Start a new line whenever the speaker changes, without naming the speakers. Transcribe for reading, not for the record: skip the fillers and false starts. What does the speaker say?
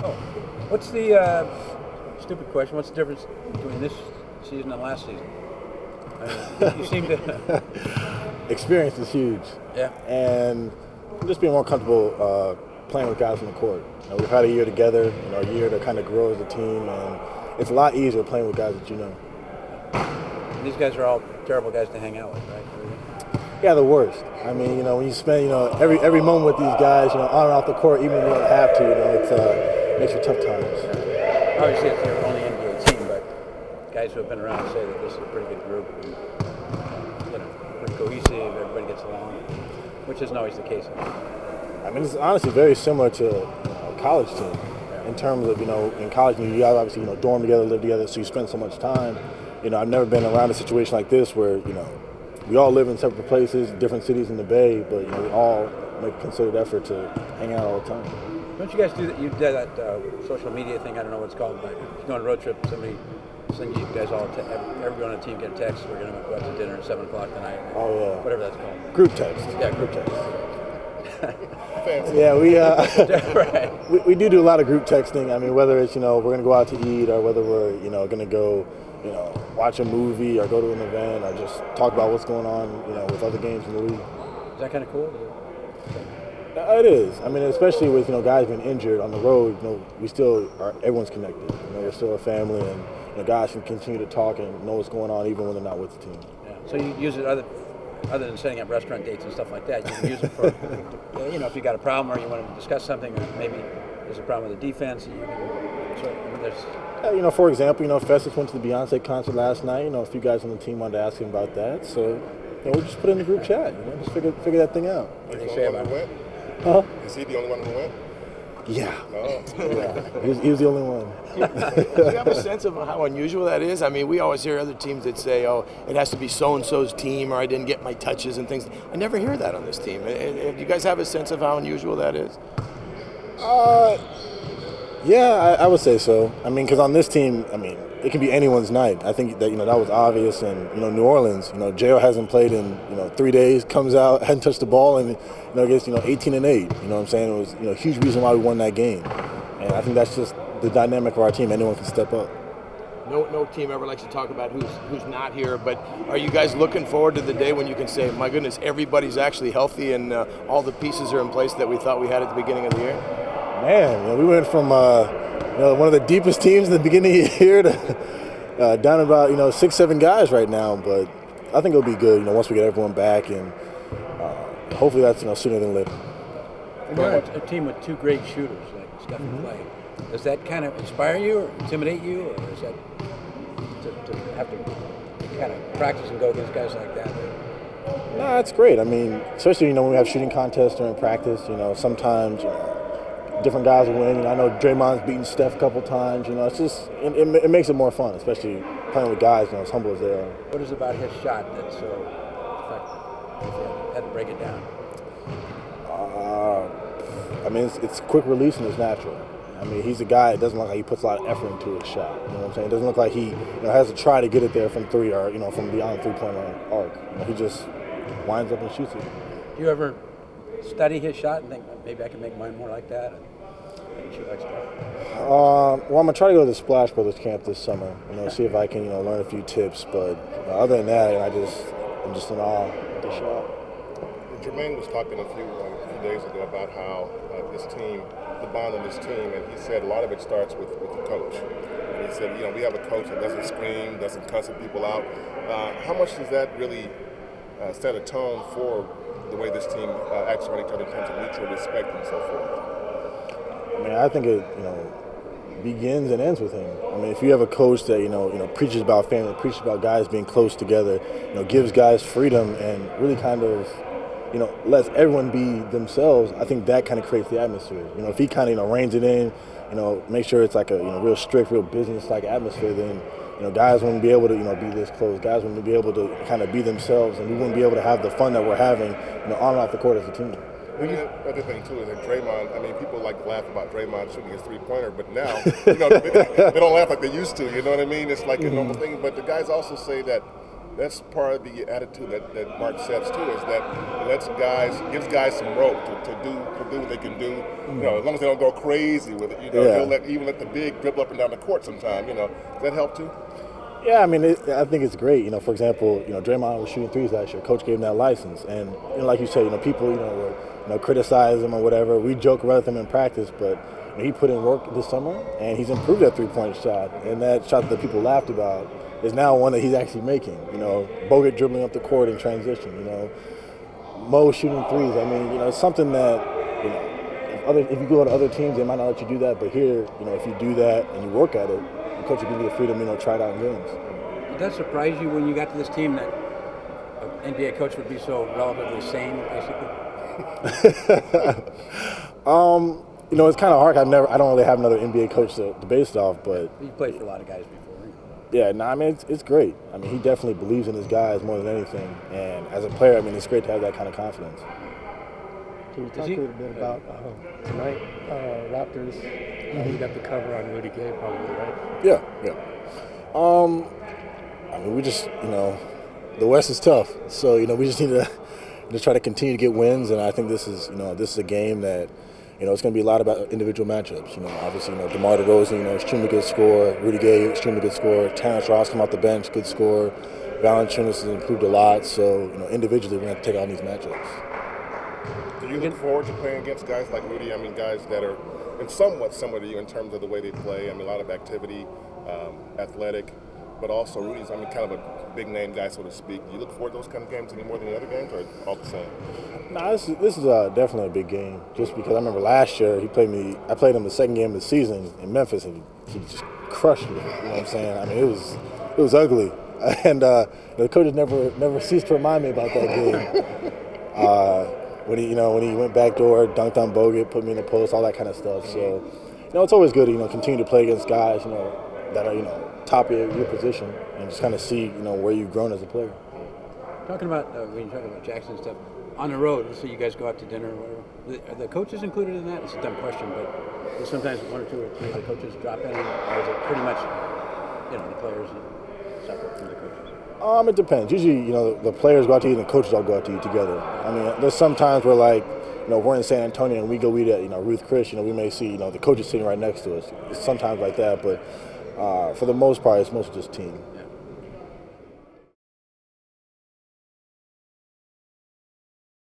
Oh, what's the stupid question? What's the difference between this season and last season? You seem to.
Experience is huge.
Yeah.
And just being more comfortable playing with guys on the court. We've had a year together, a year to kind of grow as a team, and it's a lot easier playing with guys that you know.
These guys are all terrible guys to hang out with, right?
Yeah, the worst. I mean, when you spend, every moment with these guys, on and off the court, even when you don't have to, it makes for tough times.
Obviously, it's your only NBA team, but guys who have been around say that this is a pretty good group. And, pretty cohesive. Everybody gets along, which isn't always the case.
I mean, it's honestly very similar to a college team in terms of, in college, you guys obviously, dorm together, live together, so you spend so much time. I've never been around a situation like this where, we all live in separate places, different cities in the Bay, but we all make a concerted effort to hang out all the time.
Don't you guys do that? You did that social media thing. I don't know what it's called, but if you go on a road trip, somebody sends you guys all. Everyone on the team get a text. We're going to go out to dinner at 7 o'clock tonight.
Oh yeah.
Whatever that's called.
Group text.
Yeah, group text.
Yeah, we
right.
we do a lot of group texting. I mean, whether it's we're going to go out to eat or whether we're going to go watch a movie or go to an event or just talk about what's going on with other games in the league.
Is that kind of cool?
It is. I mean, especially with guys being injured on the road. We still are. Everyone's connected. We're still a family, and guys can continue to talk and know what's going on even when they're not with the team.
Yeah. So you use it other than setting up restaurant dates and stuff like that. You can use it for if you got a problem or you want to discuss something, or maybe there's a problem with the defense. You can. There's.
For example, Festus went to the Beyonce concert last night. A few guys on the team wanted to ask him about that, so we just put it in the group chat. Just figure that thing out.
What do you say about it?
Huh?
Is he the only one who went?
Yeah.
No.
Yeah. He was the only one.
Do you have a sense of how unusual that is? I mean, we always hear other teams that say, "Oh, it has to be so-and-so's team," or "I didn't get my touches" and things. I never hear that on this team. Do you guys have a sense of how unusual that is?
Yeah, I would say so. I mean, because on this team, it can be anyone's night. I think that that was obvious. And New Orleans, J.O. hasn't played in 3 days, comes out, hadn't touched the ball, and gets 18 and 8. You know what I'm saying? It was a huge reason why we won that game. And I think that's just the dynamic of our team. Anyone can step up.
No team ever likes to talk about who's not here, but are you guys looking forward to the day when you can say, "My goodness, everybody's actually healthy and all the pieces are in place that we thought we had at the beginning of the year"?
Man, we went from one of the deepest teams in the beginning of the year to down about 6-7 guys right now. But I think it'll be good. Once we get everyone back, and hopefully that's sooner than later.
And you're a team with two great shooters like Steph and Clay. Does that kind of inspire you or intimidate you, or is that to have to kind of practice and go against guys like that?
No, that's great. I mean, especially when we have shooting contests during practice. Sometimes different guys will win. I know Draymond's beaten Steph a couple times. It's just it makes it more fun, especially playing with guys as humble as they are.
What is it about his shot that's so effective? If you had to break it down.
It's quick release and it's natural. He's a guy that doesn't look like he puts a lot of effort into his shot. You know what I'm saying? It doesn't look like he has to try to get it there from three or from beyond the three-point arc. He just winds up and shoots it.
Do you ever study his shot and think maybe I can make mine more like that? And shoot like stuff?
Well, I'm gonna try to go to the Splash Brothers camp this summer. See if I can learn a few tips. But other than that, I'm just in awe of the shot.
Jermaine was talking a few days ago about how this team, the bond of this team, and he said a lot of it starts with the coach. And he said, we have a coach that doesn't scream, doesn't cuss at people out. How much does that really set a tone for the way this team acts on each other in terms of mutual respect and so forth?
I think it begins and ends with him. If you have a coach that preaches about family, preaches about guys being close together, gives guys freedom and really kind of lets everyone be themselves, I think that kind of creates the atmosphere. If he kind of reins it in, make sure it's like a real strict, real business-like atmosphere, then guys wouldn't be able to be this close. Guys wouldn't be able to kind of be themselves, and we wouldn't be able to have the fun that we're having on and off the court as a team.
The other thing too is that Draymond. People like to laugh about Draymond shooting his three-pointer, but now they don't laugh like they used to. You know what I mean? It's like a normal thing. But the guys also say that that's part of the attitude that Mark sets too, is that gives guys some rope to do what they can do. You know, as long as they don't go crazy with it. You know, he'll even let the big dribble up and down the court sometime. You know, does that help too?
Yeah, I mean, I think it's great. You know, for example, you know, Draymond was shooting threes last year. Coach gave him that license, and you know, like you say, you know, people, were criticize him or whatever. We joke around with him in practice, but you know, he put in work this summer, and he's improved that three-point shot. And that shot that people laughed about is now one that he's actually making. You know, Bogut dribbling up the court in transition. You know, Mo shooting threes. I mean, you know, it's something that, you know, if you go to other teams, they might not let you do that. But here, you know, if you do that and you work at it, the coach will give you the freedom, you know, try it out in games.
Did that surprise you when you got to this team that an NBA coach would be so relatively sane, basically?
You know, it's kind of hard. I don't really have another NBA coach to base it off, but
You played for a lot of guys before.
yeah, no, I mean, it's great. I mean, he definitely believes in his guys more than anything, and as a player, I mean, it's great to have that kind of confidence.
Can you talk a little bit about tonight, Raptors? You got the cover on Rudy Gay, probably, right?
Yeah. I mean, we just, you know, the West is tough, so you know, we just need to try to continue to get wins, and I think this is a game that, you know, it's going to be a lot about individual matchups. You know, obviously, you know, DeMar DeRozan, you know, extremely good scorer. Rudy Gay, extremely good scorer. Terrence Ross come off the bench, good scorer. Valanciunas has improved a lot, so you know, individually, we're going to take on these matchups.
Do you look forward to playing against guys like Rudy? I mean, guys that are somewhat similar to you in terms of the way they play. I mean, a lot of activity, athletic, but also Rudy's, I mean, kind of a big name guy, so to speak. Do you look forward to those kind of games any more than the other games, or all the same?
Nah, this is definitely a big game. Just because I remember last year I played him the second game of the season in Memphis, and he just crushed me. You know what I'm saying? I mean, it was ugly, and the coaches never ceased to remind me about that game. When he went backdoor, dunked on Bogut, put me in the post, all that kind of stuff. So, you know, it's always good to, you know, continue to play against guys, you know, that are, you know, top of your position, and just kind of see, you know, where you've grown as a player.
Talking about when you're talking about Jackson and stuff on the road, let's say you guys go out to dinner or whatever. Are the coaches included in that? It's a dumb question, but sometimes one or two or three of the coaches drop in, or is it pretty much, you know, the players separate from the coaches?
It depends. Usually, you know, the players go out to eat and the coaches all go out to eat together. I mean, there's some times where, like, you know, if we're in San Antonio and we go eat at, you know, Ruth Chris, you know, we may see, you know, the coach is sitting right next to us. It's sometimes like that, but for the most part, it's mostly just team.